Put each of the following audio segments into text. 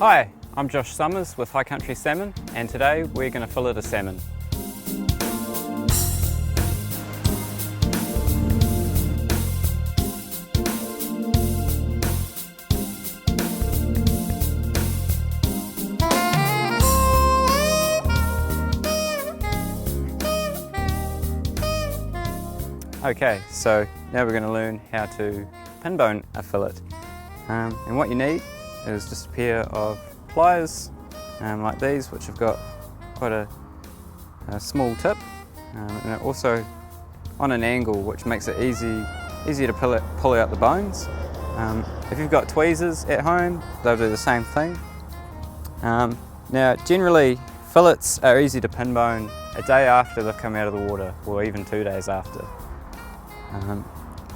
Hi, I'm Josh Summers with High Country Salmon, and today we're going to fillet a salmon. Okay, so now we're going to learn how to pin bone a fillet. And what you need is just a pair of pliers like these, which have got quite a small tip, and also on an angle, which makes it easier to pull out the bones. If you've got tweezers at home, they'll do the same thing. Now, generally, fillets are easy to pin bone a day after they've come out of the water, or even 2 days after.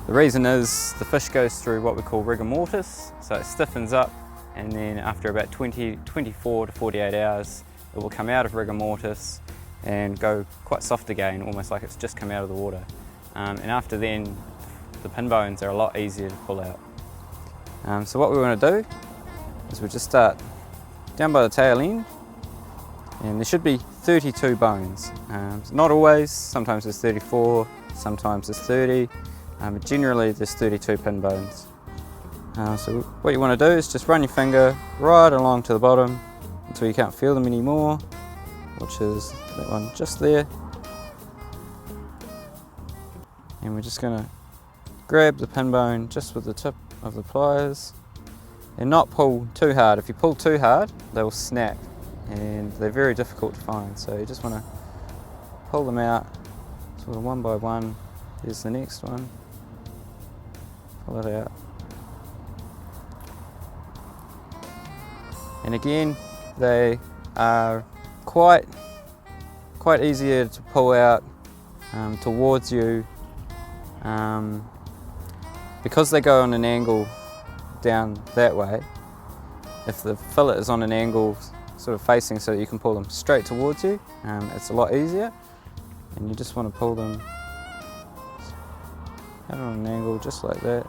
The reason is the fish goes through what we call rigor mortis, so it stiffens up, and then after about 24 to 48 hours it will come out of rigor mortis and go quite soft again, almost like it's just come out of the water. And after then the pin bones are a lot easier to pull out. So what we want to do is we just start down by the tail end, and there should be 32 bones. Not always, sometimes there's 34, sometimes there's 30, but generally there's 32 pin bones. So what you want to do is just run your finger right along to the bottom until you can't feel them anymore, which is that one just there. And we're just going to grab the pin bone just with the tip of the pliers and not pull too hard. If you pull too hard, they will snap and they're very difficult to find. So you just want to pull them out sort of one by one. Here's the next one. Pull it out. And again, they are quite easier to pull out towards you because they go on an angle down that way. If the fillet is on an angle sort of facing so that you can pull them straight towards you, it's a lot easier, and you just want to pull them out on an angle just like that.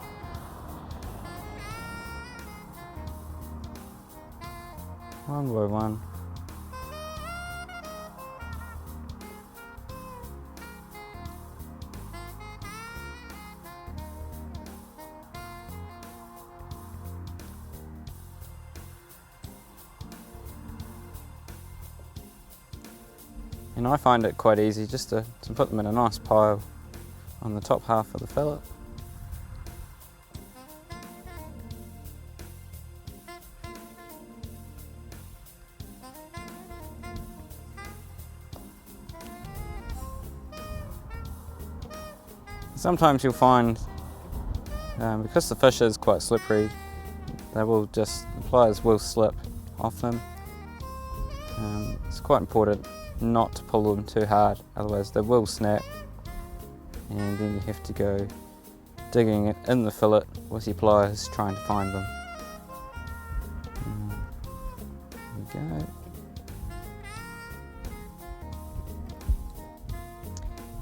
One by one. And I find it quite easy just to put them in a nice pile on the top half of the fillet. Sometimes you'll find, because the fish is quite slippery, the pliers will slip off them. It's quite important not to pull them too hard, otherwise they will snap, and then you have to go digging it in the fillet with your pliers trying to find them. There we go.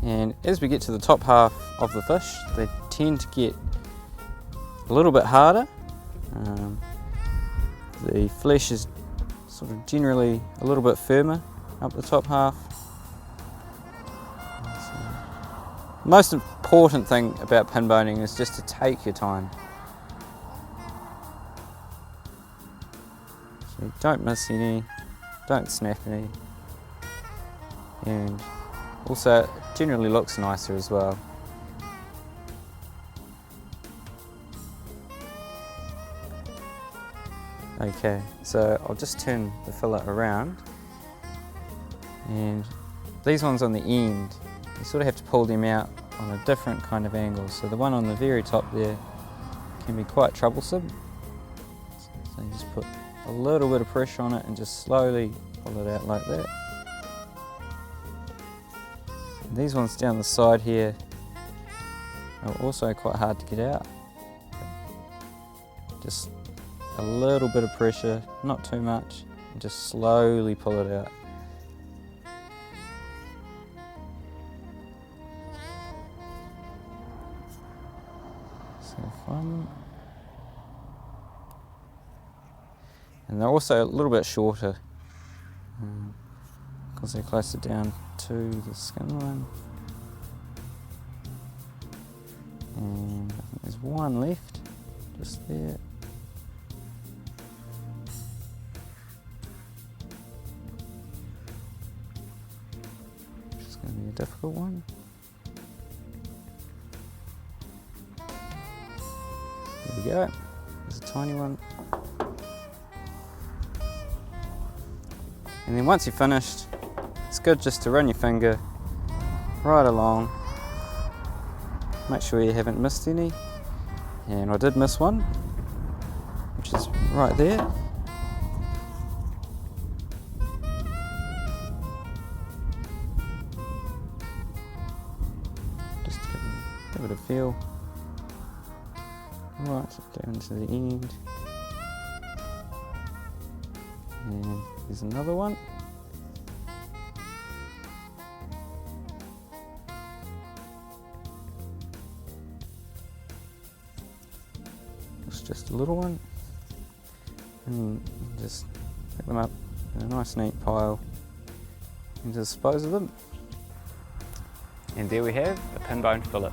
And as we get to the top half of the fish, they tend to get a little bit harder. The flesh is sort of generally a little bit firmer up the top half. The most important thing about pin boning is just to take your time. So don't miss any, don't snap any, and also it generally looks nicer as well. Okay, so I'll just turn the fillet around, and these ones on the end, you sort of have to pull them out on a different kind of angle. So the one on the very top there can be quite troublesome. So you just put a little bit of pressure on it and just slowly pull it out like that. And these ones down the side here are also quite hard to get out. Just a little bit of pressure, not too much, and just slowly pull it out. So And they're also a little bit shorter because they're closer down to the skin line. And I think there's one left, just there. Which is going to be a difficult one. There we go, there's a tiny one. And then once you're finished, it's good just to run your finger right along. Make sure you haven't missed any. And I did miss one, which is right there. Just give it a feel. Right down to the end. And there's another one. It's just a little one. And just pick them up in a nice neat pile and dispose of them. And there we have a pin bone fillet.